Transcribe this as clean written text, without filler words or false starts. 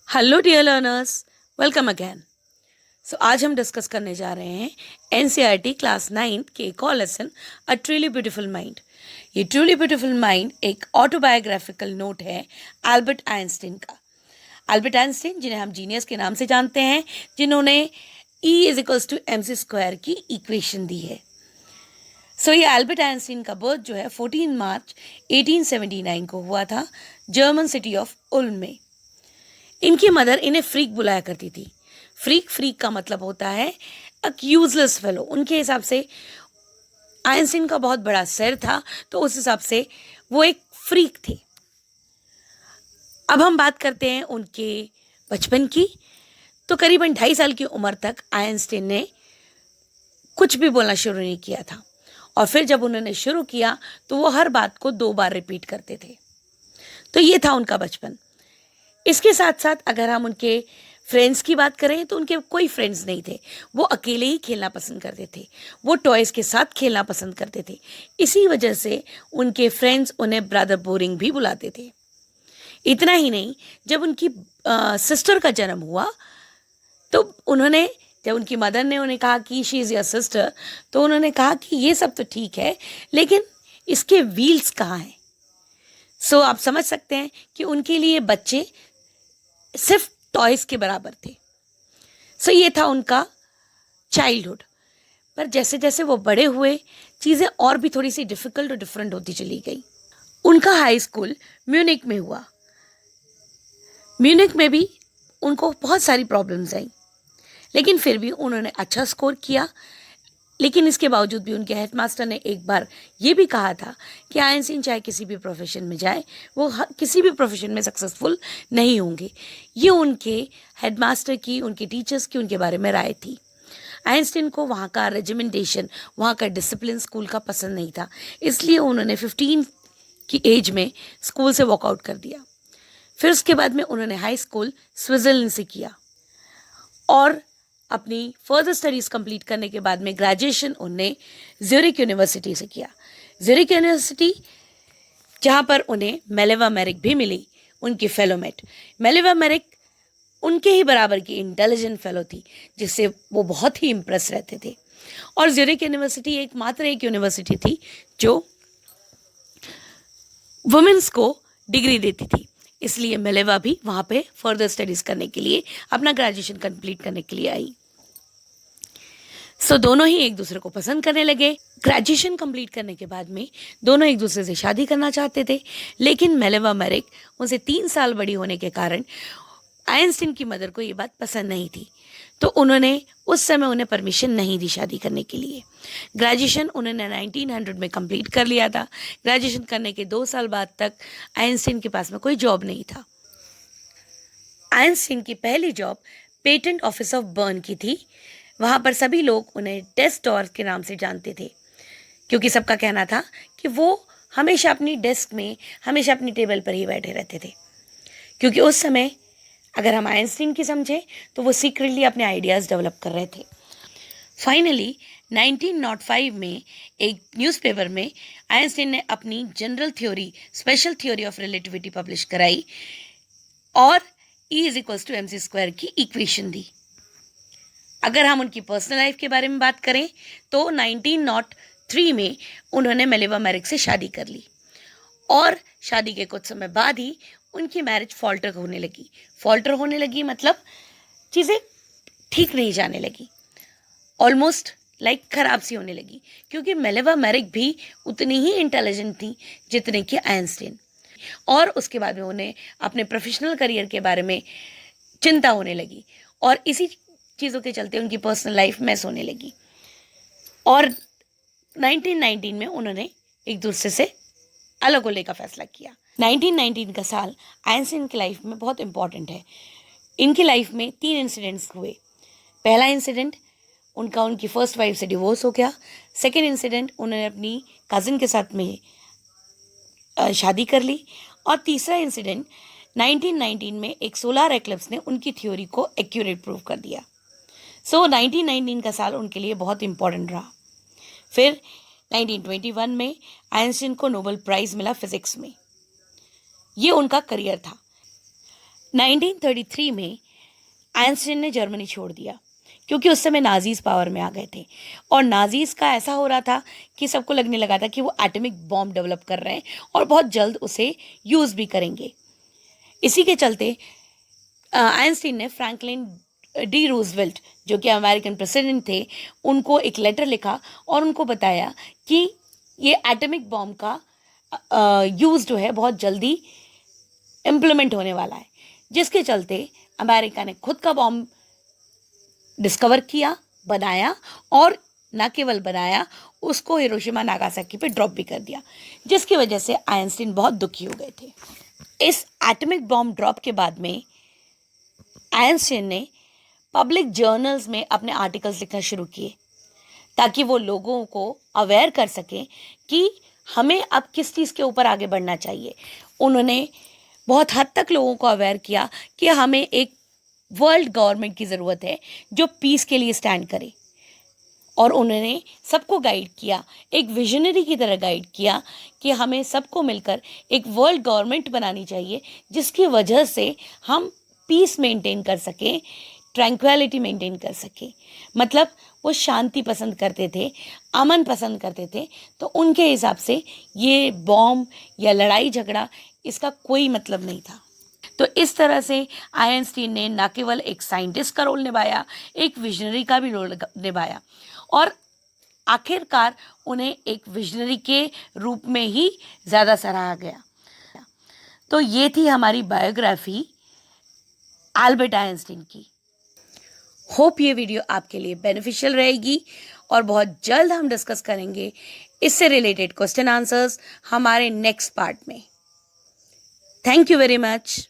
Hello dear learners, welcome again. आज हम discuss करने जा रहे हैं एनसीईआरटी क्लास 9 के एक और lesson a truly beautiful mind. ये ट्रूली ब्यूटीफुल माइंड एक ऑटोबायोग्राफिकल नोट है एल्बर्ट आइंस्टीन का। एल्बर्ट आइंस्टीन, जिन्हें हम जीनियस के नाम से जानते हैं, जिन्होंने E=mc² की इक्वेशन दी है। ये एल्बर्ट आइंस्टीन का बर्थ जो है 14 मार्च 1879 को हुआ था, जर्मन सिटी ऑफ उल्म में। इनकी मदर इन्हें फ्रीक बुलाया करती थी। फ्रीक का मतलब होता है एक यूजलेस फेलो। उनके हिसाब से आइंस्टीन का बहुत बड़ा सिर था, तो उस हिसाब से वो एक फ्रीक थे। अब हम बात करते हैं उनके बचपन की। तो करीबन 2.5 साल की उम्र तक आइंस्टीन ने कुछ भी बोलना शुरू नहीं किया था, और फिर जब उन्होंने शुरू किया तो वो हर बात को 2 बार रिपीट करते थे। तो ये था उनका बचपन। इसके साथ साथ अगर हम उनके फ्रेंड्स की बात करें तो उनके कोई फ्रेंड्स नहीं थे। वो अकेले ही खेलना पसंद करते थे। वो टॉयज़ के साथ खेलना पसंद करते थे। इसी वजह से उनके फ्रेंड्स उन्हें ब्रदर बोरिंग भी बुलाते थे। इतना ही नहीं, जब उनकी सिस्टर का जन्म हुआ तो उन्होंने, जब उनकी मदर ने उन्हें कहा कि शी इज़ योर सिस्टर, तो उन्होंने कहा कि ये सब तो ठीक है, लेकिन इसके व्हील्स कहाँ हैं। आप समझ सकते हैं कि उनके लिए बच्चे सिर्फ टॉयज के बराबर थे। ये था उनका चाइल्डहुड। पर जैसे जैसे वो बड़े हुए, चीज़ें और भी थोड़ी सी डिफिकल्ट और डिफरेंट होती चली गई। उनका हाई स्कूल म्यूनिक में हुआ। म्यूनिक में भी उनको बहुत सारी प्रॉब्लम्स आई, लेकिन फिर भी उन्होंने अच्छा स्कोर किया। लेकिन इसके बावजूद भी उनके हेडमास्टर ने एक बार ये भी कहा था कि आइंस्टीन चाहे किसी भी प्रोफेशन में जाए, वो किसी भी प्रोफेशन में सक्सेसफुल नहीं होंगे। ये उनके हेडमास्टर की, उनके टीचर्स की उनके बारे में राय थी। आइंस्टीन को वहाँ का रेजिमेंटेशन, वहाँ का डिसिप्लिन स्कूल का पसंद नहीं था, इसलिए उन्होंने 15 की एज में स्कूल से वॉकआउट कर दिया। फिर उसके बाद में उन्होंने हाई स्कूल स्विट्ज़रलैंड से किया, और अपनी फर्दर स्टडीज़ कंप्लीट करने के बाद में ग्रेजुएशन उन्हें ज्यूरिक यूनिवर्सिटी से किया। ज्यूरिक यूनिवर्सिटी, जहाँ पर उन्हें मेलेवा मेरिक भी मिली, उनकी फेलोमेट। मेलेवा मेरिक उनके ही बराबर की इंटेलिजेंट फेलो थी, जिससे वो बहुत ही इम्प्रेस रहते थे। और ज्यूरिक यूनिवर्सिटी एकमात्र एक यूनिवर्सिटी थी जो वुमेन्स को डिग्री देती थी, इसलिए मेलेवा भी वहाँ पे फर्दर स्टडीज़ करने के लिए, अपना ग्रेजुएशन कंप्लीट करने के लिए आई। दोनों ही एक दूसरे को पसंद करने लगे। ग्रेजुएशन कंप्लीट करने के बाद में दोनों एक दूसरे से शादी करना चाहते थे, लेकिन मेलेवा मेरिक उनसे 3 साल बड़ी होने के कारण आइंस्टीन की मदर को ये बात पसंद नहीं थी, तो उन्होंने उस समय उन्हें परमिशन नहीं दी शादी करने के लिए। ग्रेजुएशन उन्होंने 1900 में कंप्लीट कर लिया था। ग्रेजुएशन करने के 2 साल बाद तक आइंस्टीन के पास में कोई जॉब नहीं था। आइंस्टीन की पहली job patent office of burn की थी। वहाँ पर सभी लोग उन्हें डेस्क डॉर के नाम से जानते थे, क्योंकि सबका कहना था कि वो हमेशा अपनी डेस्क में, हमेशा अपनी टेबल पर ही बैठे रहते थे। क्योंकि उस समय अगर हम आइंस्टीन की समझें तो वो सीक्रेटली अपने आइडियाज़ डेवलप कर रहे थे। फाइनली 1905 में एक न्यूज़पेपर में आइंस्टीन ने अपनी general theory, special theory of relativity publish कराई, और E=mc² की इक्वेशन दी। अगर हम उनकी पर्सनल लाइफ के बारे में बात करें तो 1903 में उन्होंने मेलेवा मेरिक से शादी कर ली, और शादी के कुछ समय बाद ही उनकी मैरिज फॉल्टर होने लगी। फॉल्टर होने लगी मतलब चीज़ें ठीक नहीं जाने लगी, ऑलमोस्ट लाइक खराब सी होने लगी, क्योंकि मेलेवा मेरिक भी उतनी ही इंटेलिजेंट थी जितने कि आइंस्टीन। और उसके बाद में उन्हें अपने प्रोफेशनल करियर के बारे में चिंता होने लगी, और इसी चीज़ों के चलते उनकी पर्सनल लाइफ मैस होने लगी। और 1919 में उन्होंने एक दूसरे से अलग होने का फैसला किया। 1919 का साल आइंस्टीन की लाइफ में बहुत इंपॉर्टेंट है। इनकी लाइफ में 3 इंसिडेंट्स हुए। पहला इंसिडेंट उनका उनकी फर्स्ट वाइफ से डिवोर्स हो गया। सेकेंड इंसिडेंट, उन्होंने अपनी कज़न के साथ में शादी कर ली। और तीसरा इंसिडेंट 1919 में एक सोलार एक्लिप्स ने उनकी थ्योरी को एक्यूरेट प्रूव कर दिया। 1919 का साल उनके लिए बहुत इंपॉर्टेंट रहा। फिर 1921 में आइंस्टीन को नोबेल प्राइज़ मिला फिजिक्स में। ये उनका करियर था। 1933 में आइंस्टीन ने जर्मनी छोड़ दिया क्योंकि उस समय नाजीज पावर में आ गए थे और नाजीज का ऐसा हो रहा था कि सबको लगने लगा था कि वो एटॉमिक बॉम्ब डेवलप कर रहे हैं और बहुत जल्द उसे यूज़ भी करेंगे। इसी के चलते आइंस्टीन ने फ्रैंकलिन डी रूजवेल्ट, जो कि अमेरिकन प्रेसिडेंट थे, उनको एक लेटर लिखा और उनको बताया कि ये एटॉमिक बॉम्ब का यूज़ जो है बहुत जल्दी इम्प्लीमेंट होने वाला है, जिसके चलते अमेरिका ने खुद का बॉम्ब डिस्कवर किया, बनाया और न केवल बनाया, उसको हिरोशिमा नागासाकी पे ड्रॉप भी कर दिया, जिसकी वजह से आइंस्टीन बहुत दुखी हो गए थे। इस एटॉमिक बॉम्ब ड्रॉप के बाद में आइंस्टीन ने पब्लिक जर्नल्स में अपने आर्टिकल्स लिखना शुरू किए ताकि वो लोगों को अवेयर कर सकें कि हमें अब किस चीज़ के ऊपर आगे बढ़ना चाहिए। उन्होंने बहुत हद तक लोगों को अवेयर किया कि हमें एक वर्ल्ड गवर्नमेंट की ज़रूरत है जो पीस के लिए स्टैंड करे, और उन्होंने सबको गाइड किया, एक विजनरी की तरह गाइड किया कि हमें सबको मिलकर एक वर्ल्ड गवर्नमेंट बनानी चाहिए जिसकी वजह से हम पीस मेंटेन कर सकें, ट्रैंक्विलिटी मेंटेन कर सकें। मतलब वो शांति पसंद करते थे, अमन पसंद करते थे, तो उनके हिसाब से ये बॉम्ब या लड़ाई झगड़ा इसका कोई मतलब नहीं था। तो इस तरह से आइंस्टीन ने न केवल एक साइंटिस्ट का रोल निभाया, एक विजनरी का भी रोल निभाया और आखिरकार उन्हें एक विजनरी के रूप में ही ज़्यादा सराहा गया। तो ये थी हमारी बायोग्राफी एल्बर्ट आइंस्टीन की। होप ये वीडियो आपके लिए बेनिफिशियल रहेगी और बहुत जल्द हम डिस्कस करेंगे इससे रिलेटेड क्वेश्चन आंसर्स हमारे नेक्स्ट पार्ट में। Thank you very much.